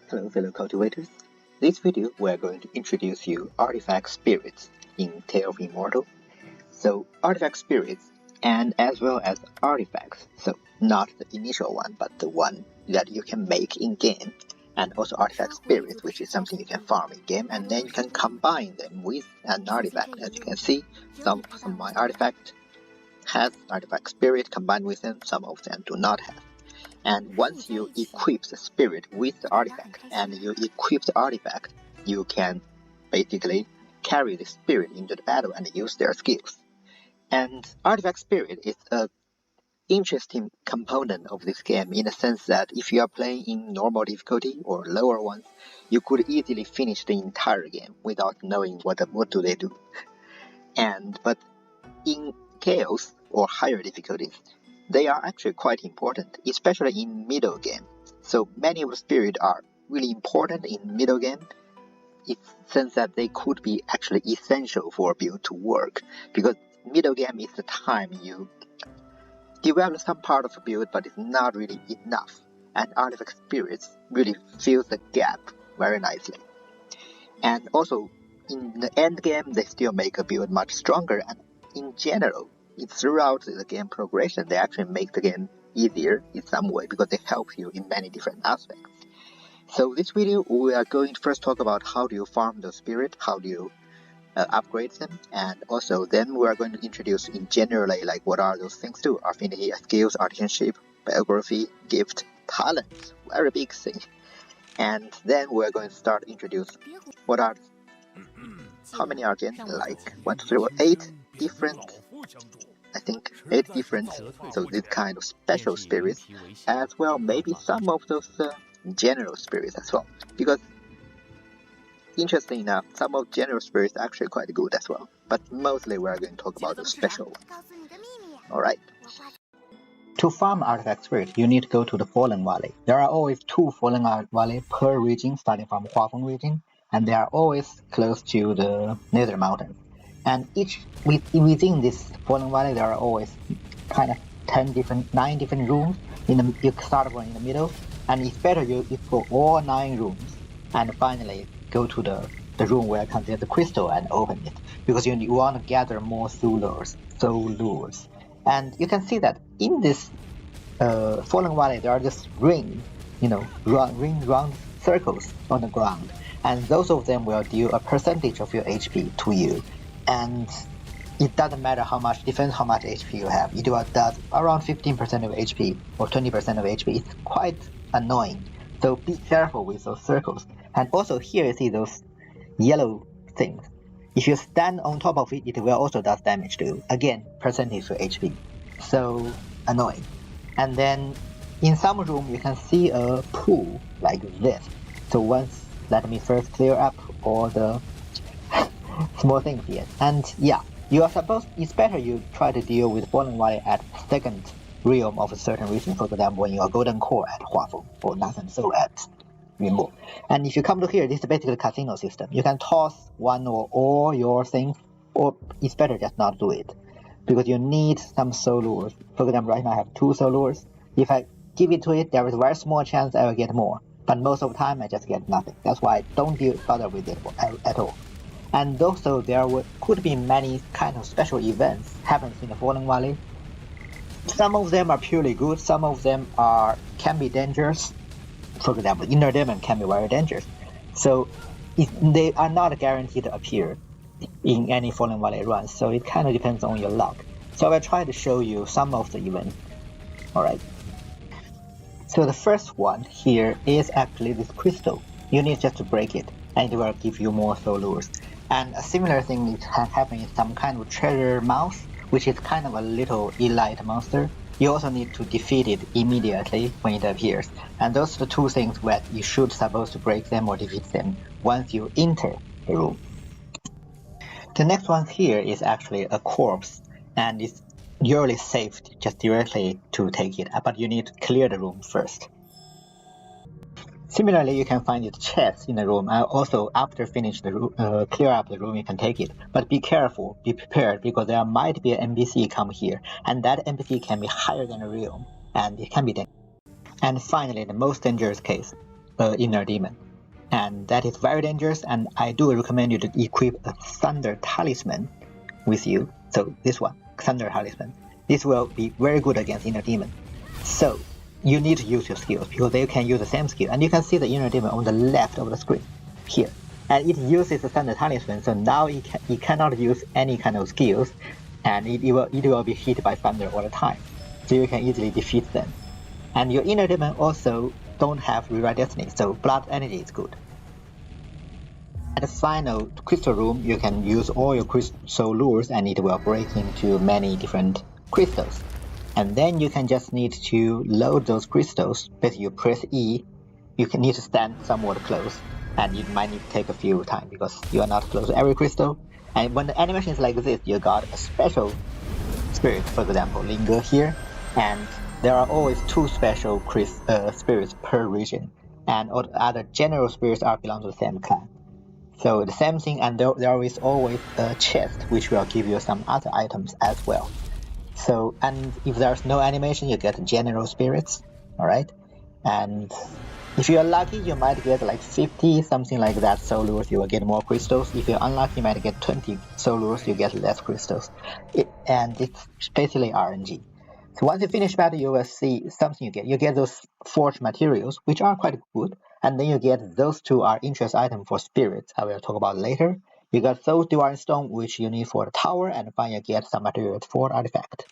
Hello fellow cultivators. This video we are going to introduce you artifact spirits in Tale of Immortal. So artifact spirits and as well as artifacts, so not the initial one but the one that you can make in game, and also artifact spirits, which is something you can farm in game, and then you can combine them with an artifact. As you can see, some of my artifact has artifact spirit combined with them, some of them do not have. And once you equip the spirit with the artifact and you equip the artifact, you can basically carry the spirit into the battle and use their skills. And artifact spirit is a interesting component of this game in the sense that if you are playing in normal difficulty or lower ones, you could easily finish the entire game without knowing what do they do. But in chaos or higher difficulties, they are actually quite important, especially in middle game. So many of the spirits are really important in middle game, in the sense that they could be actually essential for a build to work, because middle game is the time you develop some part of a build but it's not really enough, and artifact spirits really fills the gap very nicely. And also in the end game they still make a build much stronger, and in general throughout the game progression they actually make the game easier in some way because they help you in many different aspects. So this video we are going to first talk about how do you farm the spirit, how do you upgrade them, and also then we are going to introduce in generally like what are those things too: affinity, skills, artisanship, biography, gift, talent, very big thing. And then we are going to start introduce what are how many are again, like 1, 2, 3, 4, 8 different, I think 8 different, so this kind of special spirits, as well maybe some of those general spirits as well, because interesting enough some of general spirits are actually quite good as well, but mostly we are going to talk about the special ones. Alright. To farm artifact spirit, you need to go to the Fallen Valley. There are always 2 Fallen Valley per region, starting from Huafeng region, and they are always close to the Nether Mountains. And within this Fallen Valley, there are always kind of 9 different rooms. You start one in the middle, and it's better you explore all 9 rooms, and finally go to the room where you can get the crystal and open it, because you want to gather more soul lures. And you can see that in this Fallen Valley, there are just round circles on the ground, and those of them will deal a percentage of your HP to you. And it doesn't matter how much defense, how much HP you have. It does around 15% of HP or 20% of HP. It's quite annoying. So be careful with those circles. And also here you see those yellow things. If you stand on top of it, it will also does damage to you. Again, percentage of HP. So annoying. And then in some room you can see a pool like this. So let me first clear up all the small things here. And yeah, it's better you try to deal with Fallen Valley at second realm of a certain region, for example when you are Golden Core at Huafeng or Nothing So at Yunbo. And if you come to here, this is basically a casino system. You can toss one or all your things, or it's better just not do it, because you need some soul lures. For example, right now I have 2 soul lures. If I give it to it, there is a very small chance I will get more, but most of the time I just get nothing. That's why I don't bother with it at all. And also there could be many kind of special events happens in the Fallen Valley. Some of them are purely good, some of them can be dangerous. For example, Inner Demon can be very dangerous. So they are not guaranteed to appear in any Fallen Valley run, so it kind of depends on your luck. So I will try to show you some of the events. Alright. So the first one here is actually this crystal. You need just to break it, and it will give you more soul lures. And a similar thing is happening in some kind of treasure mouse, which is kind of a little elite monster. You also need to defeat it immediately when it appears. And those are the 2 things where you should supposed to break them or defeat them once you enter the room. The next one here is actually a corpse, and it's usually safe just directly to take it, but you need to clear the room first. Similarly, you can find it chests in the room, and also after finish the room, clear up the room, you can take it. But be careful, be prepared, because there might be an NPC come here, and that NPC can be higher than a realm, and it can be dangerous. And finally, the most dangerous case, inner demon. And that is very dangerous, and I do recommend you to equip a Thunder Talisman with you. So this one, Thunder Talisman. This will be very good against inner demon. So you need to use your skills because they can use the same skill. And you can see the inner demon on the left of the screen here. And it uses the Thunder Talisman, so now it cannot use any kind of skills, and it will be hit by thunder all the time. So you can easily defeat them. And your inner demon also don't have rewrite destiny, so blood energy is good. At the final crystal room, you can use all your crystal lures and it will break into many different crystals. And then you can just need to load those crystals. Basically, you press E, you can need to stand somewhat close, and it might need to take a few times because you are not close to every crystal. And when the animation is like this, you got a special spirit, for example, Lingge here, and there are always 2 special spirits per region, and all the other general spirits belong to the same clan. So the same thing, and there is always a chest which will give you some other items as well. So, and if there's no animation, you get general spirits, alright? And if you're lucky, you might get like 50, something like that soul lures, you will get more crystals. If you're unlucky, you might get 20 soul lures, you get less crystals. And it's basically RNG. So once you finish battle, you will see something you get. You get those forged materials, which are quite good. And then you get those 2 are interest items for spirits, I will talk about later. You got those divine stone, which you need for the tower, and finally you get some materials for artifact.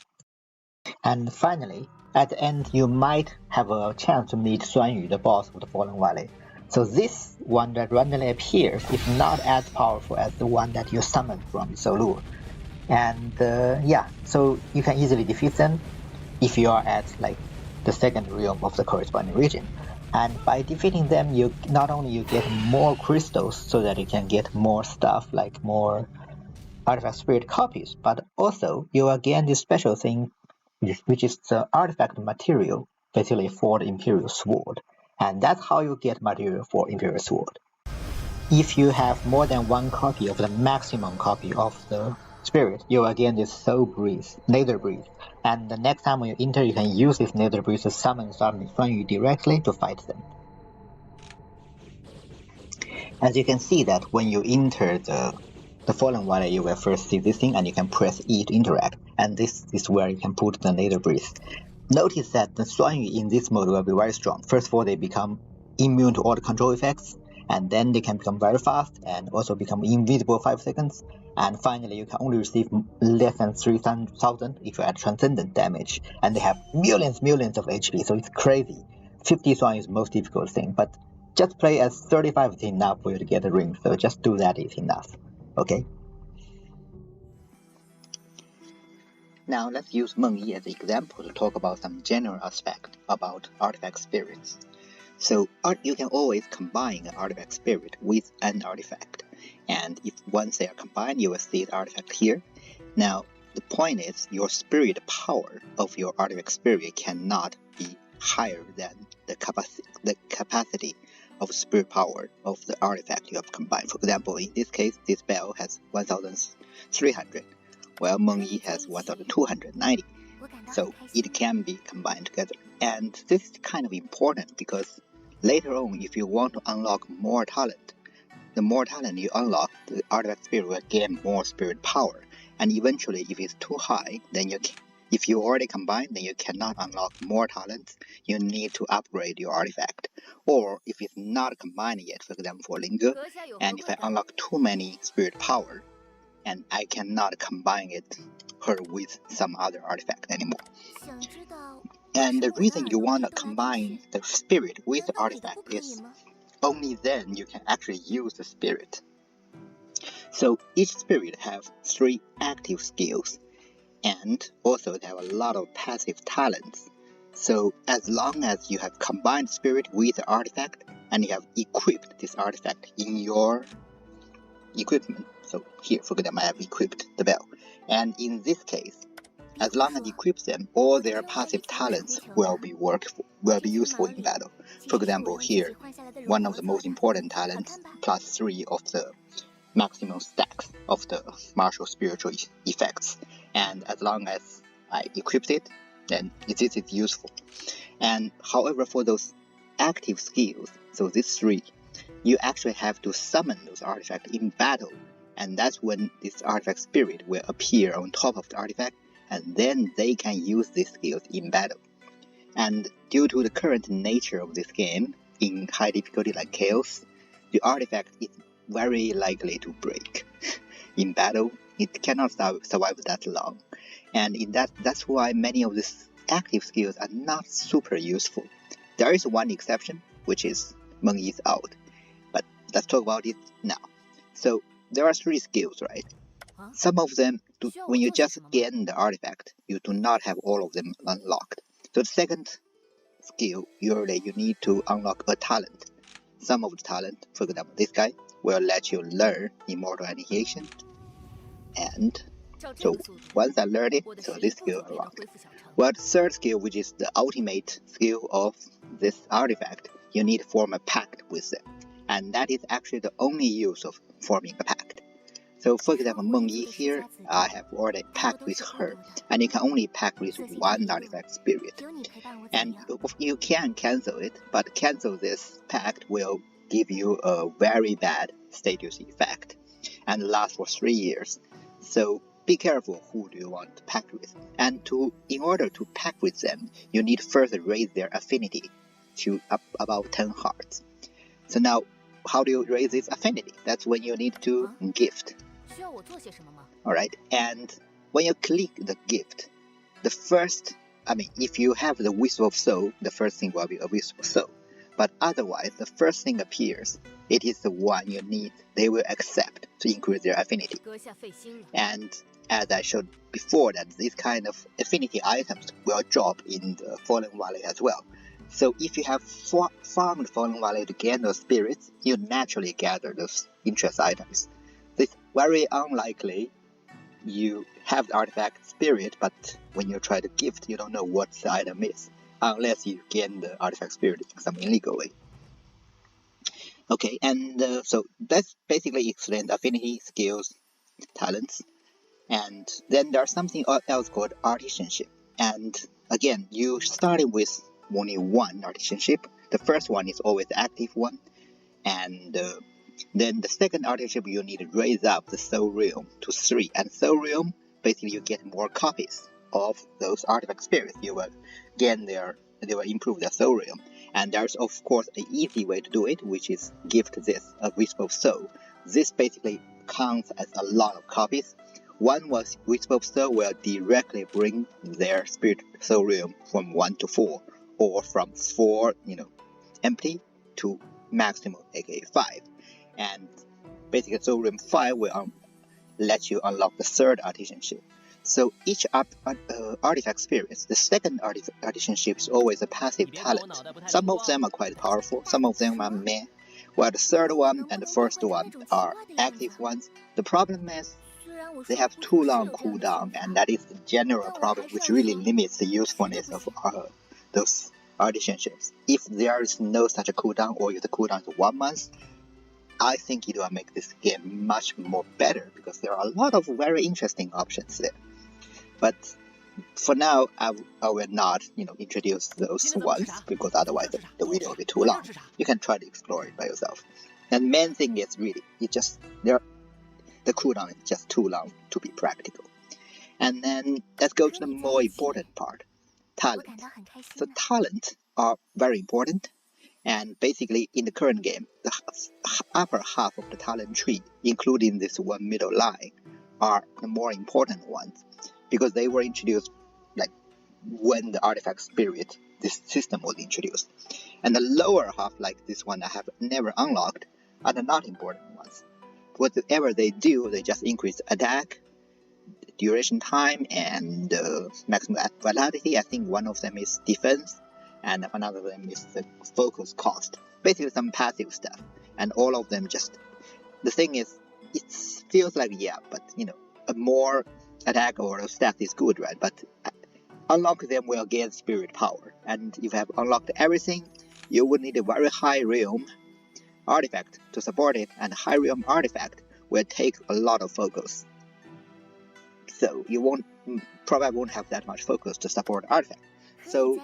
And finally, at the end, you might have a chance to meet Xuanyu, the boss of the Fallen Valley. So this one that randomly appears is not as powerful as the one that you summoned from Soul. And yeah, so you can easily defeat them if you are at like the second realm of the corresponding region. And by defeating them, you not only you get more crystals so that you can get more stuff like more artifact spirit copies, but also you will gain this special thing which is the artifact material basically for the Imperial Sword. And that's how you get material for Imperial Sword. If you have more than 1 copy of the maximum copy of the spirit, you will gain this Soul Breeze, Nether Breeze. And the next time when you enter, you can use this Nether Breeze to summon Xuanyu directly to fight them. As you can see that when you enter the Fallen Valley, you will first see this thing and you can press E to interact. And this is where you can put the Nether Breeze. Notice that the Xuanyu in this mode will be very strong. First of all, they become immune to all the control effects, and then they can become very fast and also become invisible 5 seconds. And finally, you can only receive less than 3,000 if you add transcendent damage. And they have millions of HP, so it's crazy. 50 Xuanyu is the most difficult thing, but just play as 35 is enough for you to get the ring, so just do that is enough. Okay? Now let's use Mengyi as an example to talk about some general aspect about artifact spirits. So you can always combine an artifact spirit with an artifact. And if once they are combined, you will see the artifact here. Now, the point is your spirit power of your artifact spirit cannot be higher than the capacity of spirit power of the artifact you have combined. For example, in this case, this bell has 1,300. While Mengyi has 1,290, so it can be combined together. And this is kind of important because later on, if you want to unlock more talent, the more talent you unlock, the artifact spirit will gain more spirit power. And eventually, if it's too high, then if you already combined, then you cannot unlock more talents. You need to upgrade your artifact. Or if it's not combined yet, for example, for Lingge, and if I unlock too many spirit power, and I cannot combine her with some other artifact anymore. And the reason you want to combine the spirit with the artifact is only then you can actually use the spirit. So each spirit have 3 active skills, and also they have a lot of passive talents. So as long as you have combined spirit with the artifact, and you have equipped this artifact in your equipment. So here, for example, I have equipped the bell. And in this case, as long as you equip them, all their passive talents will be useful in battle. For example, here, one of the most important talents, +3 of the maximum stacks of the martial spiritual effects. And as long as I equipped it, then this is useful. And however, for those active skills, so these 3, you actually have to summon those artifacts in battle, and that's when this artifact spirit will appear on top of the artifact, and then they can use these skills in battle. And due to the current nature of this game, in high difficulty like Chaos, the artifact is very likely to break. In battle, it cannot survive that long, and that's why many of these active skills are not super useful. There is one exception, which is Mengyi's out, but let's talk about it now. So there are 3 skills, right? Some of them, when you just gain the artifact, you do not have all of them unlocked. So the second skill, usually you need to unlock a talent. Some of the talent, for example, this guy, will let you learn Immortal Annihilation. And so once I learned it, so this skill unlocked. Well, the third skill, which is the ultimate skill of this artifact, you need to form a pact with them. And that is actually the only use of forming a pact. So for example, Mengyi here, I have already pact with her, and you can only pact with one artifact spirit. And you can cancel it, but cancel this pact will give you a very bad status effect and last for 3 years. So be careful who do you want to pact with. And in order to pact with them, you need to first raise their affinity to about 10 hearts. So now, how do you raise this affinity? That's when you need to gift. Alright, and when you click the gift, the first, if you have the Wisp of Soul, the first thing will be a Wisp of Soul. But otherwise, the first thing appears, it is the one you need, they will accept to increase their affinity. And as I showed before, that these kind of affinity items will drop in the Fallen Valley as well. So if you have farmed Fallen Valley to gain those spirits, you naturally gather those interest items. It's very unlikely you have the artifact spirit, but when you try to gift, you don't know what the item is, unless you gain the artifact spirit in some illegal way. Okay, and so that's basically explains affinity, skills, talents, and then there's something else called artisanship. And again, you started with only one artisanship. The first one is always the active one, and then the second artisanship you need to raise up the Soul Realm to 3, and Soul Realm basically you get more copies of those artifact spirits. You will gain they will improve their Soul Realm. And there's of course an easy way to do it, which is gift this a Wisp of Soul. This basically counts as a lot of copies. One was Wisp of Soul will directly bring their spirit Soul Realm from 1 to 4, or from 4 empty to maximum, aka 5. And basically Soul Realm 5 will let you unlock the third artisanship. So each artifact spirits, the second artisanship is always a passive talent. Some of them are quite powerful, some of them are meh, while the third one and the first one are active ones. The problem is they have too long cooldown, and that is the general problem which really limits the usefulness of those artisanships. If there is no such a cooldown, or if the cooldown is 1 month, I think it will make this game much more better, because there are a lot of very interesting options there. But for now, I will not introduce those ones, because otherwise the video will be too long. You can try to explore it by yourself. And main thing is really, the cooldown is just too long to be practical. And then let's go to the more important part, talent. So talent are very important. And basically, in the current game, the upper half of the talent tree, including this one middle line, are the more important ones, because they were introduced when the artifact spirit, this system was introduced. And the lower half, like this one I have never unlocked, are the not important ones. Whatever they do, they just increase attack, duration time, and maximum vitality. I think one of them is defense, and another of them is the focus cost. Basically some passive stuff. And all of them just, the thing is, it feels like, but a more attack or a stat is good, right? But unlock them will gain spirit power. And if you have unlocked everything, you would need a very high realm artifact to support it, and high realm artifact will take a lot of focus. So you probably won't have that much focus to support artifact. So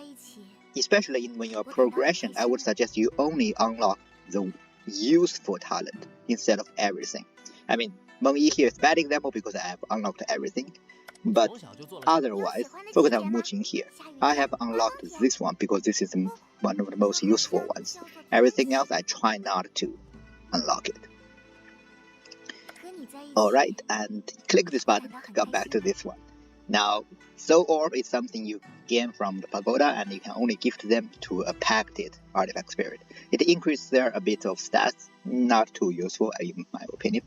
especially when you're progression, I would suggest you only unlock the useful talent instead of everything. I mean, Mengyi here is a bad example because I have unlocked everything. But otherwise, for example, Muqing here, I have unlocked this one because this is one of the most useful ones. Everything else, I try not to unlock it. Alright, and click this button to come back to this one. Now, Soul Orb is something you gain from the pagoda, and you can only gift them to a pacted artifact spirit. It increases their a bit of stats, not too useful in my opinion.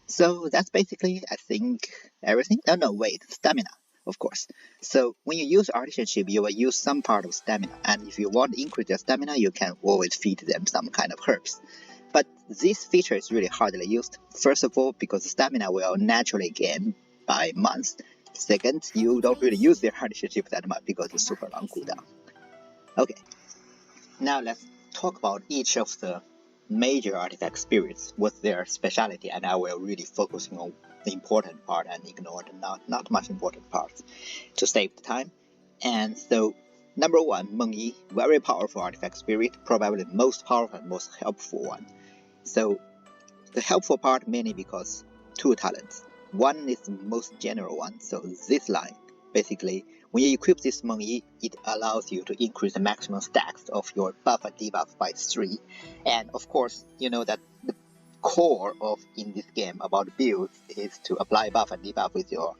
So that's basically, I think, everything. Oh no, wait, stamina, of course. So when you use artisanship, you will use some part of stamina, and if you want to increase their stamina, you can always feed them some kind of herbs. But this feature is really hardly used. First of all, because stamina will naturally gain by months. Second, you don't really use their artisanship that much because it's super long cooldown. Okay, now let's talk about each of the major artifact spirits, what's their speciality, and I will really focus on the important part and ignore the not much important parts to save the time. And so, number one, Mengyi, very powerful artifact spirit, probably the most powerful and most helpful one. So, the helpful part mainly because two talents. One is the most general one, so this line, basically, when you equip this Mengyi, it allows you to increase the maximum stacks of your buff and debuff by 3. And of course, you know that the core of in this game about builds is to apply buff and debuff with your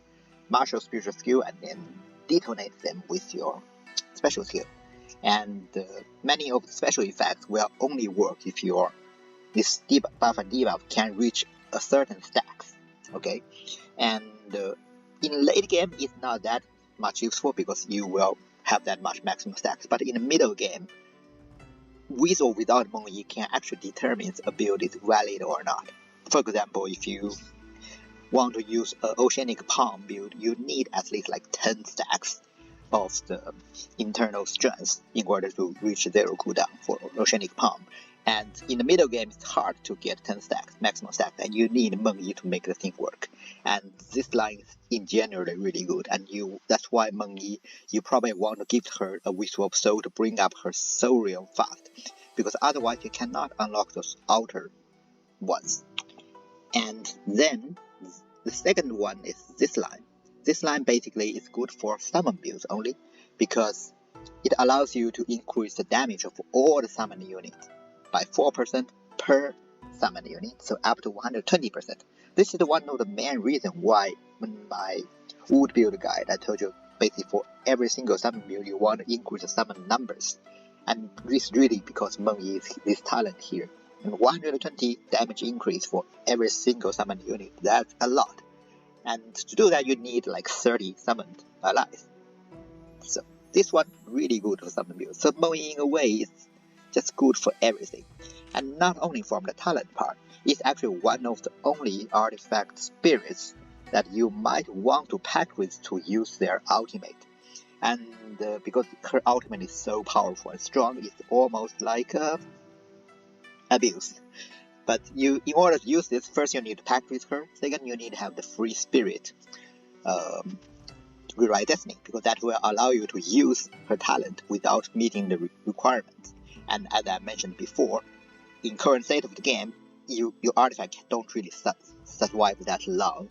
martial spiritual skill and then detonate them with your special skill. And many of the special effects will only work if your this buff and debuff can reach a certain stacks. Okay, and in late game it's not that much useful because you will have that much maximum stacks, but in the middle game, with or without Mengyi, you can actually determine if a build is valid or not. For example, if you want to use an Oceanic Palm build, you need at least like 10 stacks of the internal strength in order to reach 0 cooldown for Oceanic Palm. And in the middle game, it's hard to get 10 stacks, maximum stacks, and you need Mengyi to make the thing work. And this line is in general really good, and that's why Mengyi, you probably want to give her a Whisper of Soul to bring up her soul realm fast, because otherwise you cannot unlock those outer ones. And then the second one is this line. This line basically is good for summon builds only, because it allows you to increase the damage of all the summon units by 4% per summon unit, so up to 120%. This is one of the main reasons why in my wood build guide I told you basically for every single summon build you want to increase the summon numbers. And this is really because Mengyi is this talent here. And 120 damage increase for every single summon unit, that's a lot. And to do that you need like 30 summoned allies. So this one really good for summon builds. So Mengyi in a way is just good for everything. And not only from the talent part, it's actually one of the only artifact spirits that you might want to pack with to use their ultimate. And because her ultimate is so powerful and strong, it's almost like abuse. But in order to use this, first you need to pack with her. Second, you need to have the free spirit to rewrite destiny, because that will allow you to use her talent without meeting the requirements. And as I mentioned before, in current state of the game, your artifact don't really survive that long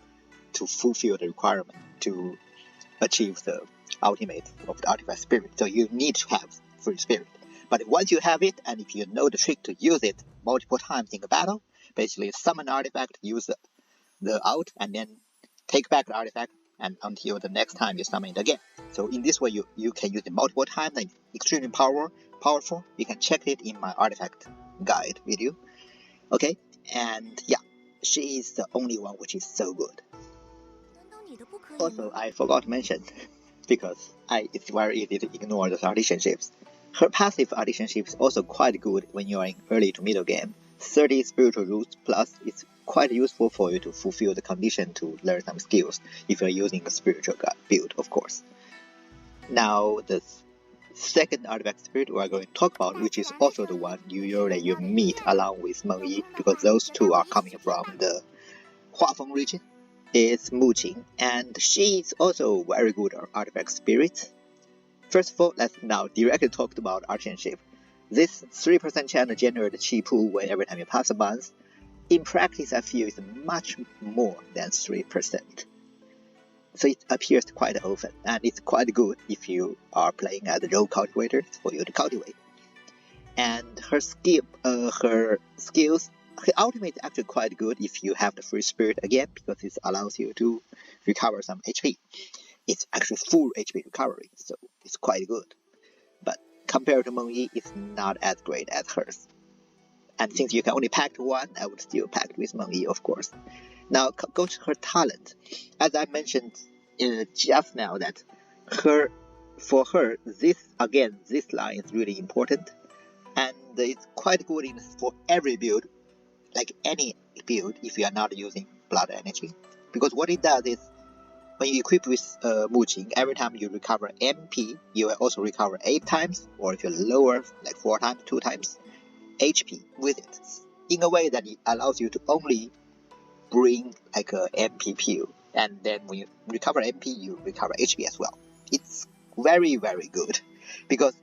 to fulfill the requirement to achieve the ultimate of the artifact spirit. So you need to have free spirit. But once you have it, and if you know the trick to use it multiple times in a battle, basically summon artifact, use the out, and then take back the artifact, and until the next time you summon it again. So in this way, you can use it multiple times, and extremely powerful. You can check it in my artifact guide video. Okay, and yeah, she is the only one which is so good. Also, I forgot to mention, because it's very easy to ignore those artisans. Her passive artisanship is also quite good when you are in early to middle game. 30 spiritual roots plus is quite useful for you to fulfill the condition to learn some skills if you're using a spiritual build, of course. Now, the second artifact spirit we are going to talk about, which is also the one you meet along with Mengyi, because those two are coming from the Huafeng region, is Muqing, and she is also very good artifact spirit. First of all, let's now directly talk about artisanship. This 3% chance to generate a chi pool when every time you pass a month, in practice I feel is much more than 3%. So it appears quite often, and it's quite good if you are playing as a rogue cultivator for you to cultivate. And her skills, her ultimate is actually quite good if you have the free spirit again, because it allows you to recover some HP. It's actually full HP recovery, so it's quite good. But compared to Mengyi, it's not as great as hers. And since you can only pack one, I would still pack with Mengyi, of course. Now go to her talent. As I mentioned just now, that for her, this line is really important, and it's quite good for every build, like any build, if you are not using blood energy, because what it does is, when you equip with Muqing, every time you recover MP, you will also recover 8 times, or if you lower, like 4 times, 2 times HP with it, in a way that it allows you to only bring like a MP pill, and then when you recover MP, you recover HP as well. It's very, very good, because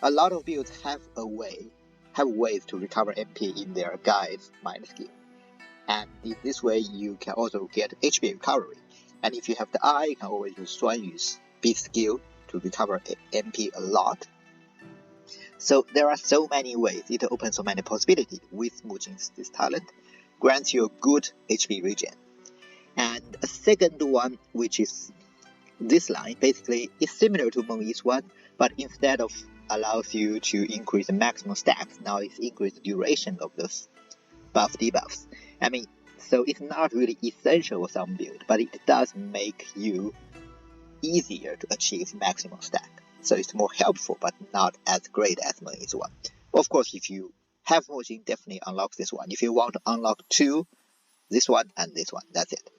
a lot of builds have ways to recover MP in their guides mind skill, and in this way you can also get HP recovery. And if you have the eye, you can always use Shuanyu's beat skill to recover MP a lot. So there are so many ways, it opens so many possibilities with Muqing's this talent, grants you a good HP regen. And a second one, which is this line, basically is similar to Mengyi's one, but instead of allows you to increase the maximum stacks, now it's increase the duration of those buff debuffs. I mean, so it's not really essential for some build, but it does make you easier to achieve maximum stack. So it's more helpful, but not as great as Mengyi's one. Of course, if you have Muqing, definitely unlock this one. If you want to unlock 2, this one and this one, that's it.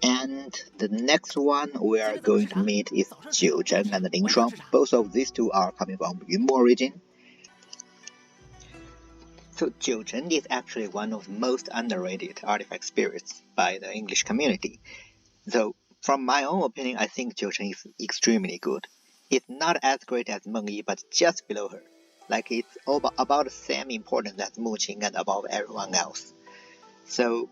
And the next one we are going to meet is Jiuchen and Ningshuang. Both of these two are coming from Yunbo region. So Jiuchen is actually one of the most underrated artifact spirits by the English community. Though from my own opinion, I think Jiuchen is extremely good. It's not as great as Mengyi, but just below her. Like it's about the same importance as Muqing and above everyone else. So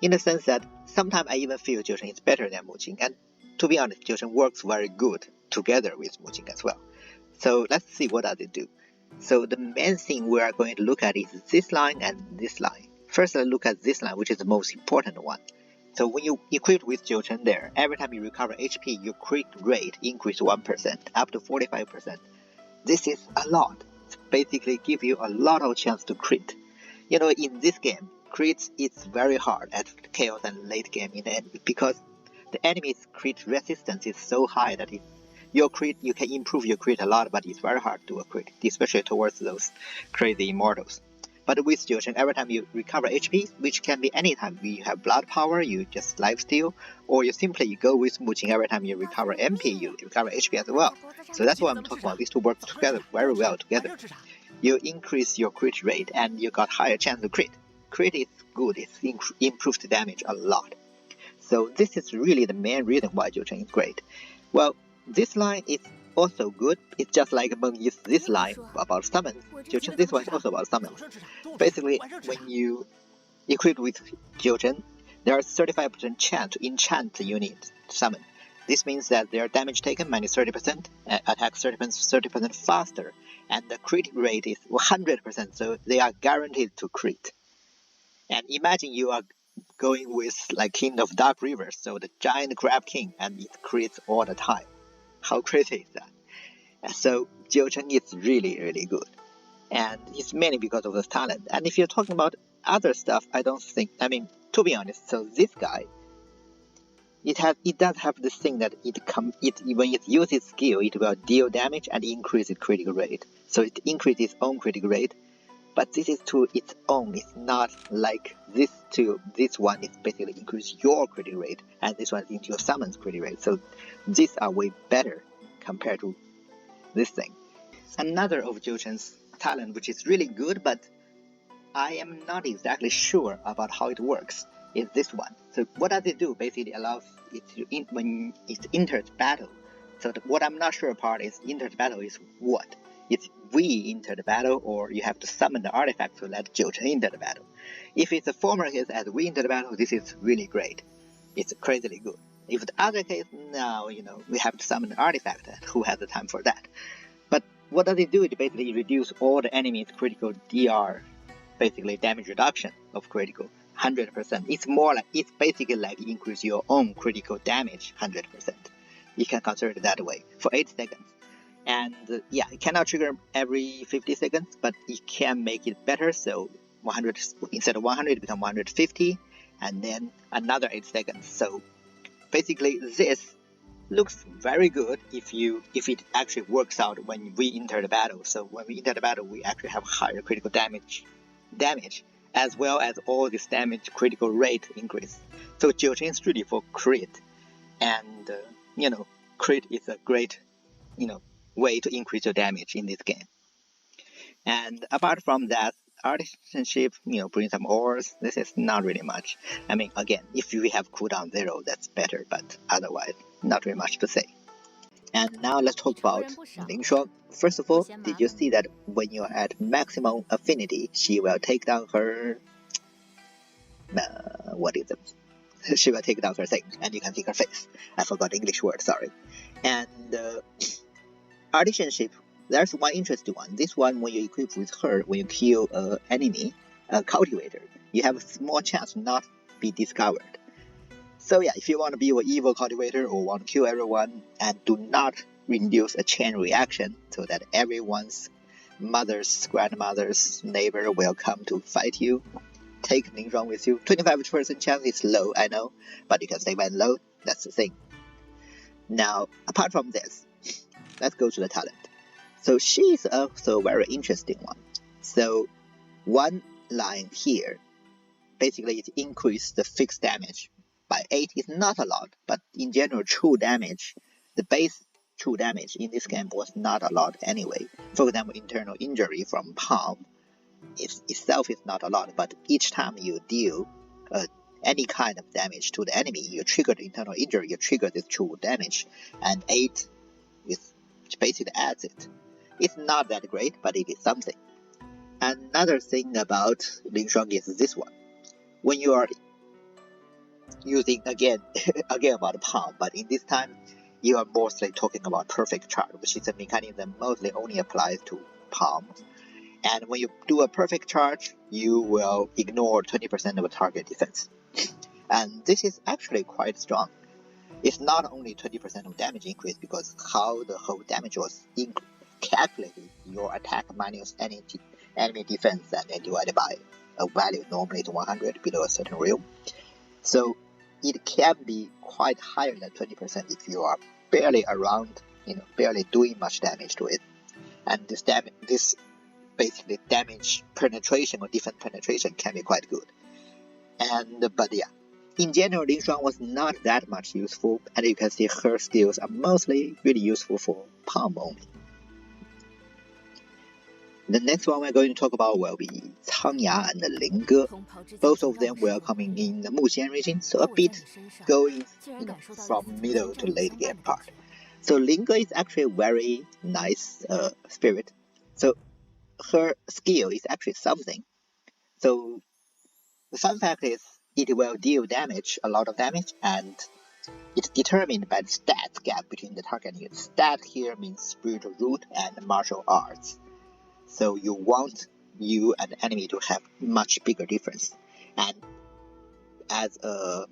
in the sense that sometimes I even feel Jiuchen is better than Muqing, and to be honest, Jiuchen works very good together with Muqing as well. So let's see what does it do. So the main thing we are going to look at is this line and this line. First, let's look at this line, which is the most important one. So when you equip with Jiuchen there, every time you recover HP, your crit rate increase 1%, up to 45%. This is a lot. It basically gives you a lot of chance to crit. You know, in this game, crits is very hard at chaos and late game because the enemy's crit resistance is so high that your crit, you can improve your crit a lot, but it's very hard to do a crit, especially towards those crazy immortals. But with Jiuchen, every time you recover HP, which can be any time you have blood power, you just lifesteal, or you simply go with Muqing, every time you recover MP, you recover HP as well. So that's what I'm talking about. These two work together very well together. You increase your crit rate and you got higher chance to crit. Crit is good, it's improved damage a lot. So this is really the main reason why Jiuchen is great. Well, this line is also good. It's just like Mengyi's this line about summons. Jiuchen, this one is also about summons. Basically, when you equip with Jiuchen, there is 35% chance to enchant the unit summon. This means that their damage taken minus 30%, attack 30% faster, and the crit rate is 100%, so they are guaranteed to crit. And imagine you are going with like King of Dark Rivers, so the giant crab king, and it crits all the time. How crazy is that? So Jiuchen is really, really good. And it's mainly because of his talent. And if you're talking about other stuff, I don't think, I mean, to be honest, so this guy, it does have this thing that when it uses skill, it will deal damage and increase its critical rate. So it increases its own critical rate. But this is to its own. It's not like this to this one. It's basically increase your critical rate, and this one is into your summons critical rate. So these are way better compared to this thing. Another of Jiuchen's talent, which is really good, but I am not exactly sure about how it works. is this one. So what does it do? Basically allows it to, when it enters battle. So what I'm not sure about is enters battle is what? It's we enter the battle, or you have to summon the artifact to let Jiuchen enter the battle. If it's a former case as we enter the battle, this is really great. It's crazily good. If the other case, now, we have to summon an artifact, who has the time for that? But what does it do? It basically reduces all the enemy's critical DR, basically damage reduction of critical, 100%. It's basically like increase your own critical damage 100%. You can consider it that way for 8 seconds. And yeah, it cannot trigger every 50 seconds, but it can make it better. So 100, instead of 100, it becomes 150, and then another 8 seconds. So basically, this looks very good if it actually works out when we enter the battle. So when we enter the battle, we actually have higher critical damage, as well as all this damage critical rate increase. So Jiuchen is really for crit, and crit is a great way to increase your damage in this game. And apart from that, artisanship, bring some ores. This is not really much. I mean, again, if we have cooldown 0, that's better, but otherwise, not really much to say. And now let's talk about Ningshuang. First of all, did you see that when you're at maximum affinity, she will take down her... what is it? She will take down her thing, and you can see her face. I forgot the English word, sorry. And artisanship, there's one interesting one. This one, when you equip with her, when you kill an enemy, a cultivator, you have a small chance to not be discovered. So yeah, if you want to be an evil cultivator or want to kill everyone and do not induce a chain reaction so that everyone's mother's, grandmother's, neighbor will come to fight you, take Ningshuang with you. 25% chance is low, I know, but you can stay when low, that's the thing. Now, apart from this, let's go to the talent. So she's also a very interesting one. So one line here, basically it increased the fixed damage by 8. Is not a lot, but in general, true damage, the base true damage in this game was not a lot anyway. For example, internal injury from palm itself is not a lot, but each time you deal any kind of damage to the enemy, you trigger the internal injury, you trigger this true damage, and 8 is basically adds it. It's not that great, but it is something. Another thing about Ningshuang is this one. When you are using, again about palm, but in this time, you are mostly talking about perfect charge, which is a mechanism mostly only applies to palms. And when you do a perfect charge, you will ignore 20% of a target defense. And this is actually quite strong. It's not only 20% of damage increase, because how the whole damage was calculated, your attack minus enemy defense and then divided by a value, normally it's 100 below a certain realm. So it can be quite higher than 20% if you are barely around, barely doing much damage to it. And this basically damage penetration or defense penetration can be quite good. But yeah, in general, Ningshuang was not that much useful, and you can see her skills are mostly really useful for palm only. The next one we're going to talk about will be Cangya and Lingge. Both of them were coming in the Muqing region, so a bit going from middle to late game part. So Lingge is actually a very nice spirit. So her skill is actually something. So the fun fact is it will deal damage, a lot of damage, and it's determined by the stats gap between the target and you. Stat here means spiritual root and martial arts. So you want you and the enemy to have much bigger difference. And as a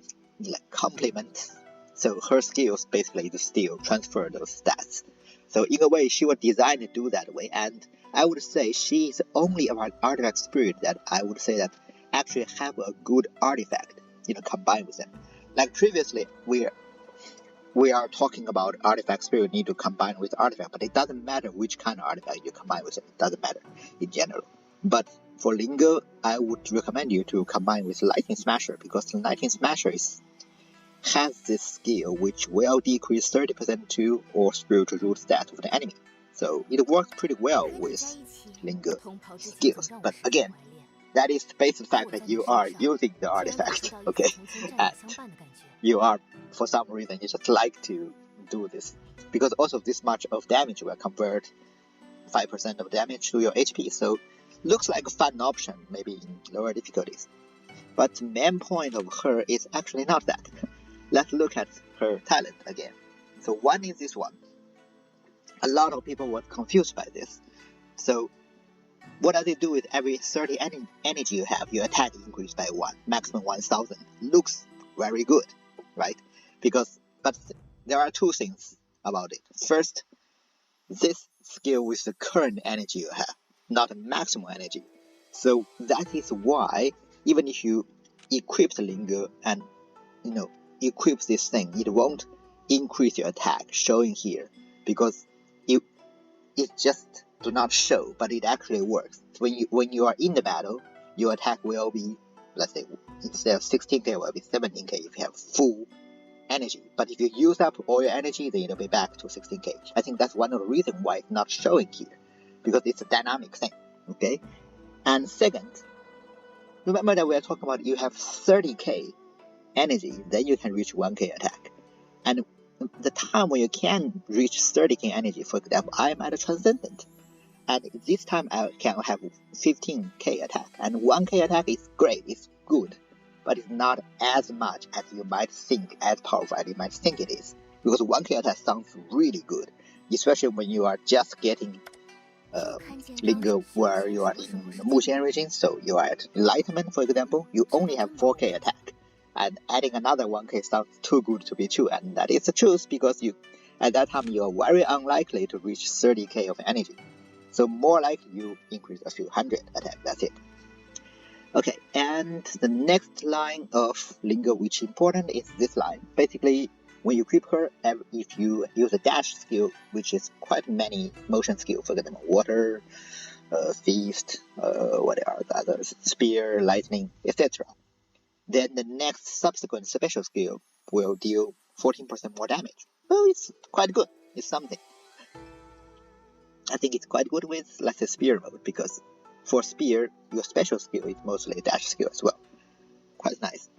complement, so her skills basically to still transfer those stats. So in a way, she was designed to do that way. And I would say she is the only artifact spirit that I would say that actually have a good artifact, combined with them. Like previously, we are talking about artifact spirit need to combine with artifact, but it doesn't matter which kind of artifact you combine with it. It doesn't matter in general. But for Lingge, I would recommend you to combine with Lightning Smasher, because the Lightning Smasher has this skill which will decrease 30% to or spiritual root stat of the enemy. So it works pretty well with Lingge skills. But again, that is based on the fact that you are using the artifact, okay? And you are, for some reason, you just like to do this. Because also this much of damage will convert 5% of damage to your HP, so looks like a fun option, maybe in lower difficulties. But the main point of her is actually not that. Let's look at her talent again. So one is this one. A lot of people were confused by this. So what does it do with every 30 energy you have? Your attack increased by 1, maximum 1000. Looks very good, right? But there are two things about it. First, this skill with the current energy you have, not maximum energy. So that is why even if you equip the Lingge and equip this thing, it won't increase your attack showing here because it just do not show, but it actually works. When you are in the battle, your attack will be, let's say, instead of 16k, it will be 17k if you have full energy. But if you use up all your energy, then it'll be back to 16k. I think that's one of the reasons why it's not showing here, because it's a dynamic thing, okay? And second, remember that we are talking about you have 30k energy, then you can reach 1k attack. And the time when you can reach 30k energy, for example, I am at a Transcendent. And this time I can have 15k attack. And 1k attack is great, it's good. But it's not as much as you might think, as powerful as you might think it is. Because 1k attack sounds really good, especially when you are just getting Lingge where you are in the Muqing region. So you are at Enlightenment, for example, you only have 4k attack. And adding another 1k sounds too good to be true, and that is the truth because at that time you are very unlikely to reach 30k of energy. So more likely you increase a few hundred attack, that's it. Okay, and the next line of Lingge which is important is this line. Basically, when you equip her, if you use a dash skill, which is quite many motion skill, for example, water, feast, what are the others, spear, lightning, etc. Then the next subsequent special skill will deal 14% more damage. Well, it's quite good. It's something. I think it's quite good with, let's say, spear mode, because for spear, your special skill is mostly a dash skill as well. Quite nice.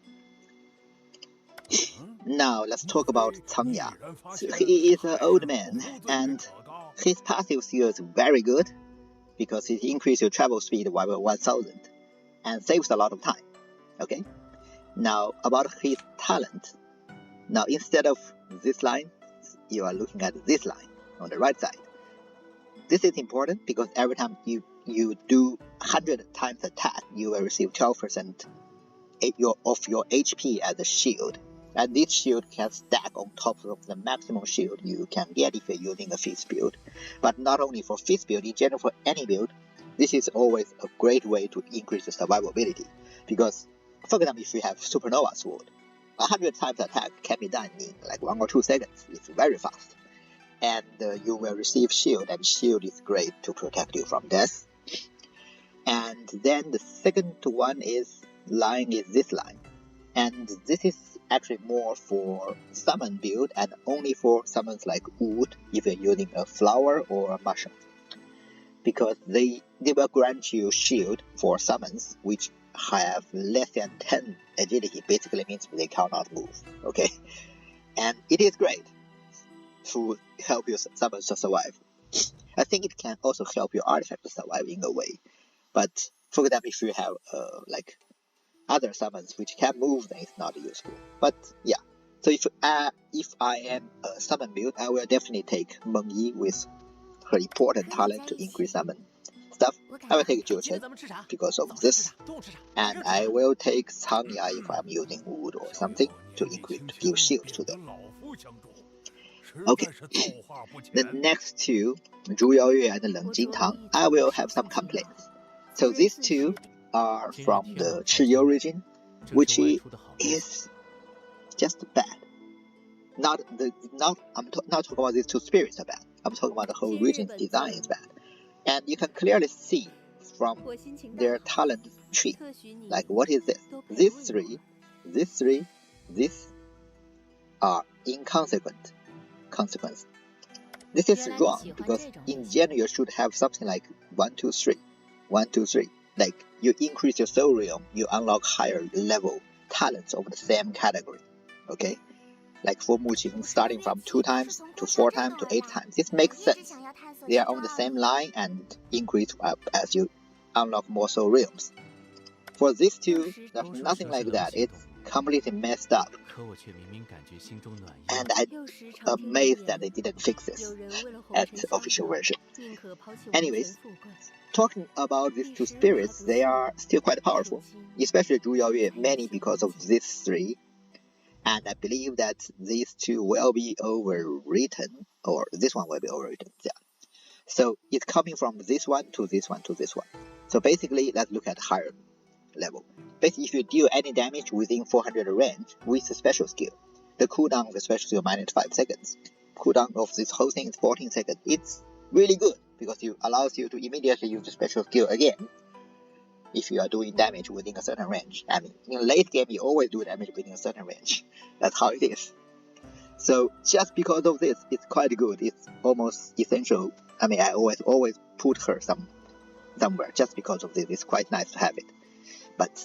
Now, let's talk about Cangya. So he is an old man, and his passive skill is very good, because it increases your travel speed by 1000, and saves a lot of time. Okay? Now, about his talent. Now, instead of this line, you are looking at this line on the right side. This is important because every time you do 100 times attack, you will receive 12% of your HP as a shield. And this shield can stack on top of the maximum shield you can get if you're using a feast build. But not only for feast build, in general for any build, this is always a great way to increase the survivability. Because, for example, if you have Supernova Sword, 100 times attack can be done in like 1 or 2 seconds. It's very fast. And you will receive shield, and shield is great to protect you from death. And then the second one is this line. And this is actually more for summon build and only for summons like wood if you're using a flower or a mushroom. Because they will grant you shield for summons which have less than 10 agility, basically means they cannot move, okay? And it is great to help your summons to survive. I think it can also help your artifact to survive in a way. But for example, if you have like other summons which can move, then it's not useful. But yeah, so if I am a summon build, I will definitely take Mengyi with her important talent to increase summon stuff. I will take Jiuchen because of this, and I will take Cangya if I'm using wood or something to give shield to them. Okay, the next two, Zhu Yaoyue and Leng Jingtang, I will have some complaints. So these two are from the Cangya region, which is just bad. I'm not talking about these two spirits are bad. I'm talking about the whole region's design is bad. And you can clearly see from their talent tree, like what is this? These are inconsequent consequence. This is wrong because in general you should have something like 1, 2, 3, 1, 2, 3. like you increase your soul realm, you unlock higher level talents of the same category. Okay, like for Muqing, starting from 2 times to 4 times to 8 times. This makes sense. They are on the same line and increase up as you unlock more soul realms. For these two, there's nothing like that. It's completely messed up. And I'm amazed that they didn't fix this at the official version. Anyways, talking about these two spirits, they are still quite powerful, especially Zhu Yaoyue, mainly because of these 3. And I believe that these 2 will be overwritten, or this one will be overwritten. Yeah. So it's coming from this one to this one to this one. So basically, let's look at higher level. Basically, if you deal any damage within 400 range with a special skill, the cooldown of the special skill minus 5 seconds. Cooldown of this whole thing is 14 seconds. It's really good because it allows you to immediately use the special skill again if you are doing damage within a certain range. I mean, in late game, you always do damage within a certain range. That's how it is. So just because of this, it's quite good. It's almost essential. I mean, I always put her somewhere just because of this. It's quite nice to have it. But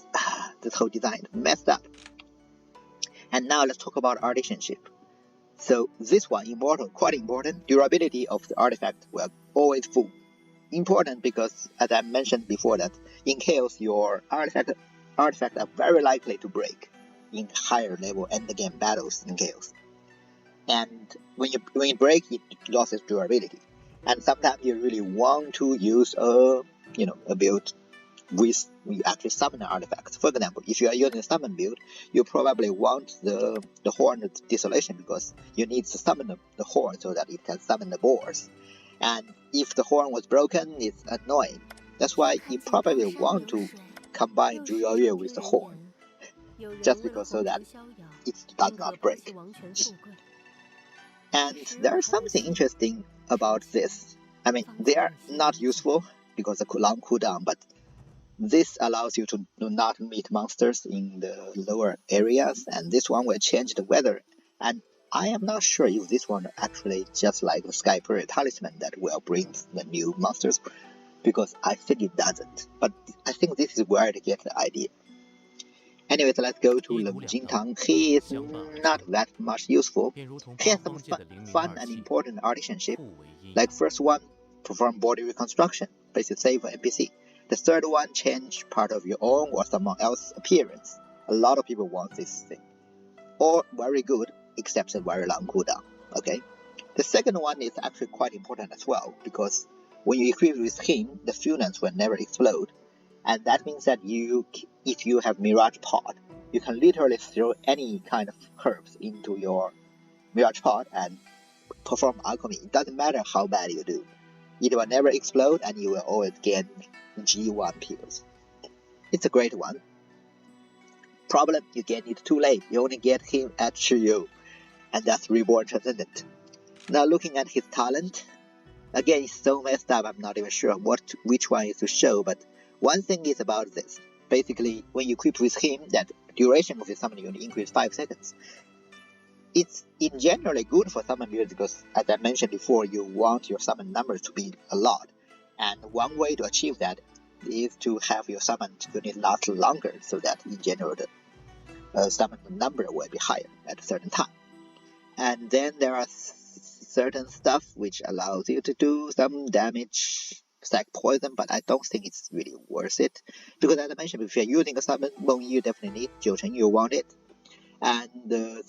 this whole design is messed up. And now let's talk about artisanship. So this one, Immortal, quite important. Durability of the artifact will always full. Important because, as I mentioned before, that in chaos your artifact are very likely to break in higher level endgame battles in chaos. And when you break, it loses durability. And sometimes you really want to use a build with you actually summon an artifact. For example, if you are using a summon build, you probably want the horn of desolation because you need to summon the horn so that it can summon the boars. And if the horn was broken, it's annoying. That's why you probably want to combine Zhu Yaoyue with the horn, just because so that it does not break. And there's something interesting about this. I mean, they are not useful because of the long cooldown, but this allows you to not meet monsters in the lower areas, and this one will change the weather. And I am not sure if this one actually just like the Sky Period Talisman that will bring the new monsters, because I think it doesn't. But I think this is where to get the idea. Anyways, let's go to Leng Jingtang. He is not that much useful. He has some fun and important artisanship. Like first one, perform body reconstruction, basically save an NPC. The third one, change part of your own or someone else's appearance. A lot of people want this thing. Or very good, except a very long cooldown. Okay. The second one is actually quite important as well, because when you equip with him, the fusions will never explode. And that means that if you have Mirage Pod, you can literally throw any kind of herbs into your Mirage Pod and perform alchemy. It doesn't matter how bad you do. It will never explode and you will always gain G1 pills. It's a great one. Problem, you get it too late. You only get him at Chiyu, and that's Reborn Transcendent. Now looking at his talent, again it's so messed up, I'm not even sure which one is to show, but one thing is about this. Basically, when you equip with him, that duration of his summon unit increase 5 seconds. It's in generally good for summon builds because, as I mentioned before, you want your summon numbers to be a lot. And one way to achieve that is to have your summon unit last longer, so that in general the summon number will be higher at a certain time. And then there are certain stuff which allows you to do some damage, stack poison, but I don't think it's really worth it. Because as I mentioned, if you're using a summon, Mengyi you definitely need, Jiuchen you want it. And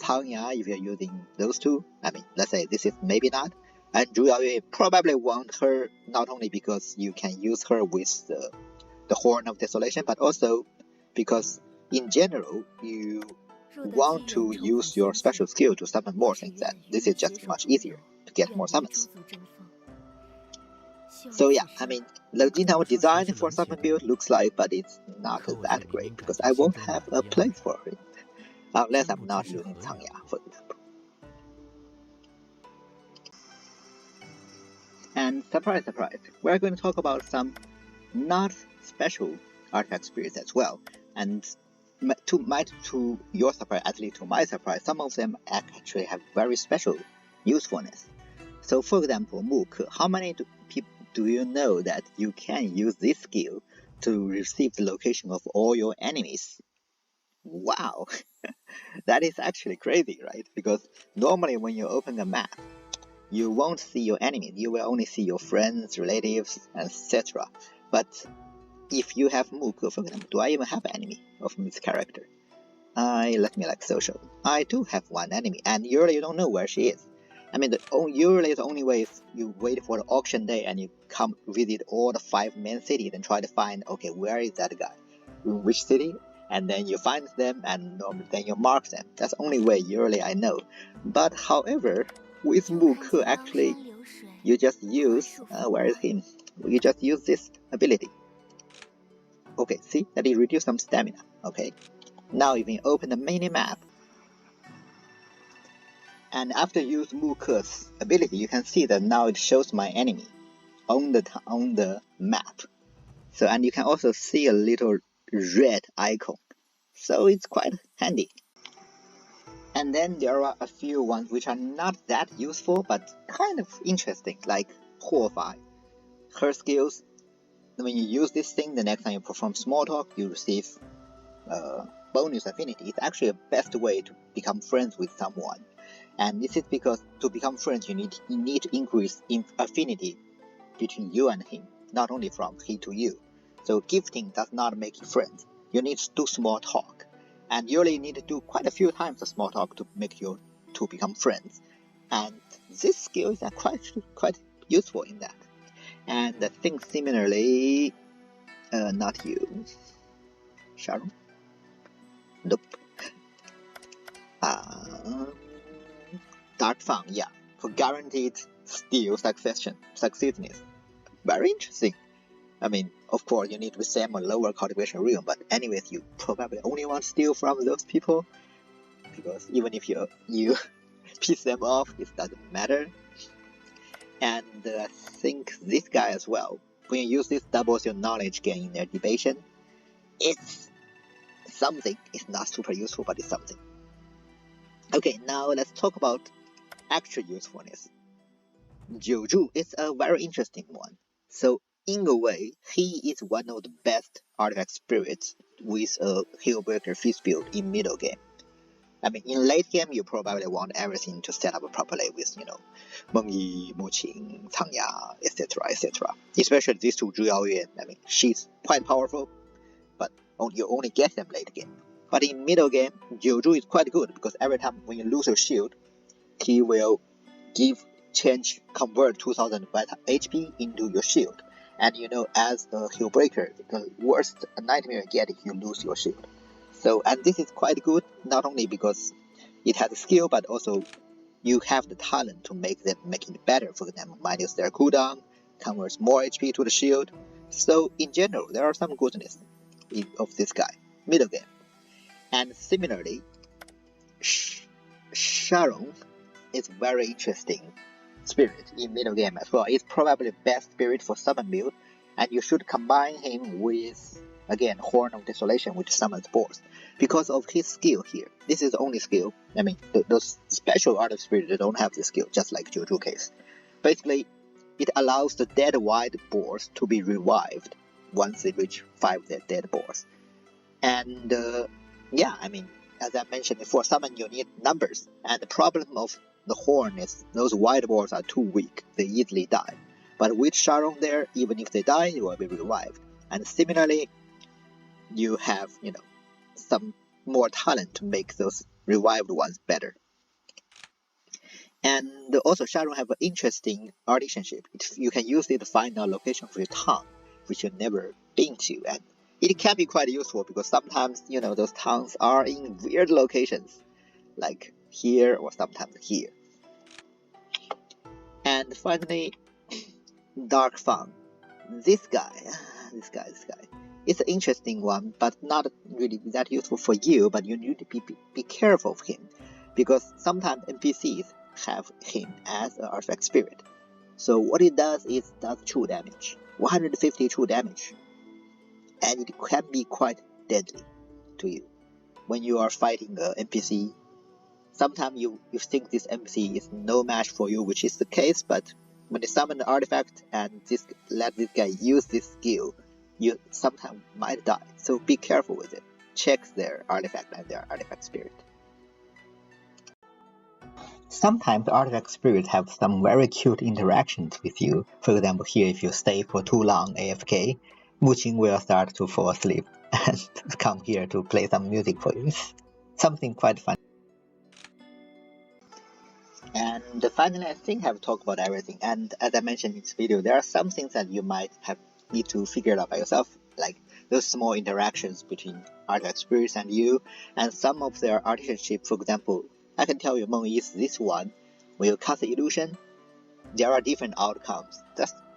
Cangya, if you're using those two, I mean, let's say this is maybe not. And Zhu Yaoyue probably want her not only because you can use her with the Horn of Desolation, but also because in general you want to use your special skill to summon more things, and this is just much easier to get more summons. So yeah, I mean, Leng Jingtang design for summon build looks like, but it's not that great because I won't have a place for it unless I'm not using Cangya, for example. And surprise, surprise, we're going to talk about some not special artifact spirits as well. And to your surprise, at least to my surprise, some of them actually have very special usefulness. So for example, Muqing, how many do you know that you can use this skill to receive the location of all your enemies. Wow, that is actually crazy, right? Because normally when you open a map, you won't see your enemies, you will only see your friends, relatives, etc. But if you have Muqing, for example, do I even have an enemy of this character? Let me social. I do have one enemy, and usually you don't know where she is. I mean, usually the only way is you wait for the auction day and you come visit all the 5 main cities and try to find, okay, where is that guy? In which city? And then you find them and then you mark them. That's the only way usually I know. But however, with Muqing, actually, you just use, where is him? You just use this ability. Okay, see, that it reduces some stamina, okay? Now you can open the mini map. And after you use Muqing's ability, you can see that now it shows my enemy on the map. So, and you can also see a little red icon. So it's quite handy. And then there are a few ones which are not that useful, but kind of interesting, like Huofai. Her skills, when you use this thing, the next time you perform small talk, you receive bonus affinity. It's actually the best way to become friends with someone. And this is because to become friends, you need to increase in affinity between you and him, not only from he to you. So gifting does not make you friends. You need to do small talk, and you really need to do quite a few times of small talk to make you to become friends. And this skill is quite useful in that. And I think similarly, not you, Sharon. Nope. Dark Fang, yeah, for guaranteed steal successiveness. Very interesting. I mean, of course, you need to send a lower cultivation realm, but anyways, you probably only want to steal from those people, because even if you piss them off, it doesn't matter. And I think this guy as well, when you use this, doubles your knowledge gain in their debation. It's something. It's not super useful, but it's something. Okay, now let's talk about actual usefulness. Jiuchen is a very interesting one. So in a way, he is one of the best artifact spirits with a Hillbreaker feast build in middle game. I mean, in late game, you probably want everything to set up properly with, Mengyi, Muqing, Cangya, etc. Especially these two, Zhu Yaoyue. I mean, she's quite powerful, but you only get them late game. But in middle game, Jiuchen is quite good because every time when you lose your shield, he will convert 2000 HP into your shield. And as a Hillbreaker, the worst nightmare you get if you lose your shield. So, and this is quite good, not only because it has a skill, but also you have the talent to make it better. For example, minus their cooldown, converts more HP to the shield. So in general, there are some goodness of this guy, middle game. And similarly, Sharon is very interesting spirit in middle game as well. It's probably the best spirit for summon build, and you should combine him with, again, Horn of Desolation, which summons boss, because of his skill here. This is the only skill. I mean, those special art of spirit, they don't have this skill, just like Jiuchen case. Basically, it allows the dead wild boars to be revived once they reach 5 dead boars. And yeah, I mean, as I mentioned before, summon you need numbers, and the problem of the horn is those wild boars are too weak, they easily die. But with Sharon there, even if they die, they will be revived. And similarly, you have, some more talent to make those revived ones better. And also Sharon have an interesting relationship. You can use it to find a location for your town, which you've never been to, and it can be quite useful because sometimes, those towns are in weird locations, like here or sometimes here. And finally, Dark Fang. This guy. It's an interesting one, but not really that useful for you, but you need to be careful of him, because sometimes NPCs have him as an artifact spirit. So what it does is true damage, 150 true damage, and it can be quite deadly to you when you are fighting an NPC. Sometimes you think this NPC is no match for you, which is the case, but when they summon the artifact and let this guy use this skill, you sometimes might die, so be careful with it. Check their artifact and their artifact spirit. Sometimes the artifact spirits have some very cute interactions with you. For example, here if you stay for too long AFK, Muqing will start to fall asleep and come here to play some music for you. It's something quite fun. And finally, I think I've talked about everything. And as I mentioned in this video, there are some things that you might need to figure it out by yourself, like those small interactions between artifact spirits and you, and some of their artisanship. For example, I can tell you Mengyi is this one. When you cast the illusion, there are different outcomes.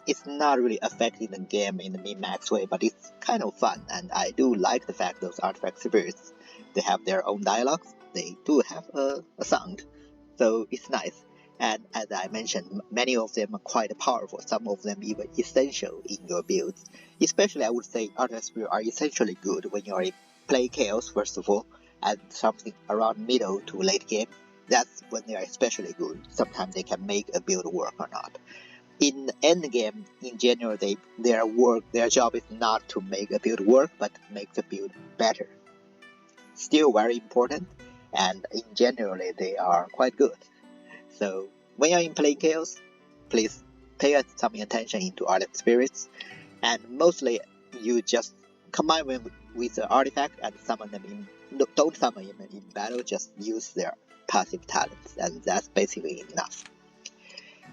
It's not really affecting the game in the min-max way, but it's kind of fun, and I do like the fact those artifact spirits, they have their own dialogues, they do have a sound, so it's nice. And as I mentioned, many of them are quite powerful, some of them even essential in your builds. Especially I would say artifact spirits are essentially good when you are play chaos first of all, and something around middle to late game. That's when they are especially good. Sometimes they can make a build work or not. In the end game, in general, their job is not to make a build work, but make the build better. Still very important, and in general, they are quite good. So when you're in playing chaos, please pay some attention into artifact spirits, and mostly you just combine them with the artifact and summon them in. No, don't summon them in battle, just use their passive talents, and that's basically enough.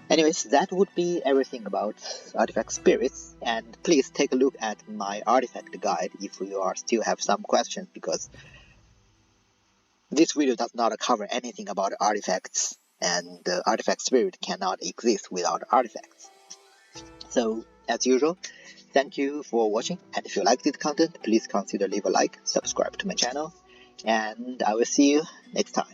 Anyways, that would be everything about artifact spirits, and please take a look at my artifact guide if you still have some questions, because this video does not cover anything about artifacts, and the artifact spirit cannot exist without artifacts. So, as usual, thank you for watching, and if you like this content, please consider leave a like, subscribe to my channel, and I will see you next time.